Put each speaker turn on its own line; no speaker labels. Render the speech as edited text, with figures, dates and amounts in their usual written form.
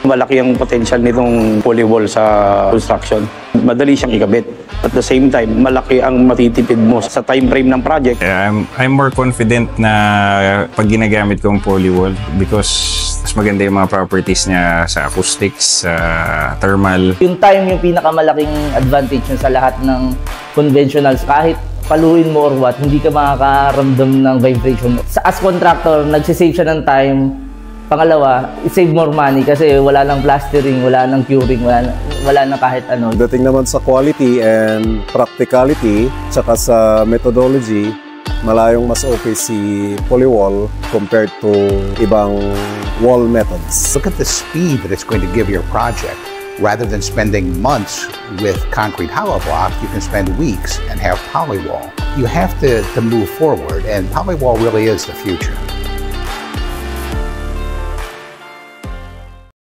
Malaki ang potential nitong polywall sa construction. Madali siyang ikabit. At the same time, malaki ang matitipid mo sa time frame ng project.
I'm more confident na pag ginagamit ko ang polywall because mas maganda yung mga properties niya sa acoustics, sa thermal.
Yung time yung pinakamalaking advantage niya sa lahat ng conventionals. Kahit paluin mo or what, hindi ka makakaramdam ng vibration. As contractor, nagsisave siya ng time. Pangalawa, save more money kasi wala nang plastering, wala nang curing, wala nang kahit ano.
Dating naman sa quality and practicality, tsaka sa methodology, malayong mas okay si polywall compared to ibang wall methods.
Look at the speed that it's going to give your project. Rather than spending months with concrete hollow block, you can spend weeks and have polywall. You have to move forward, and polywall really is the future.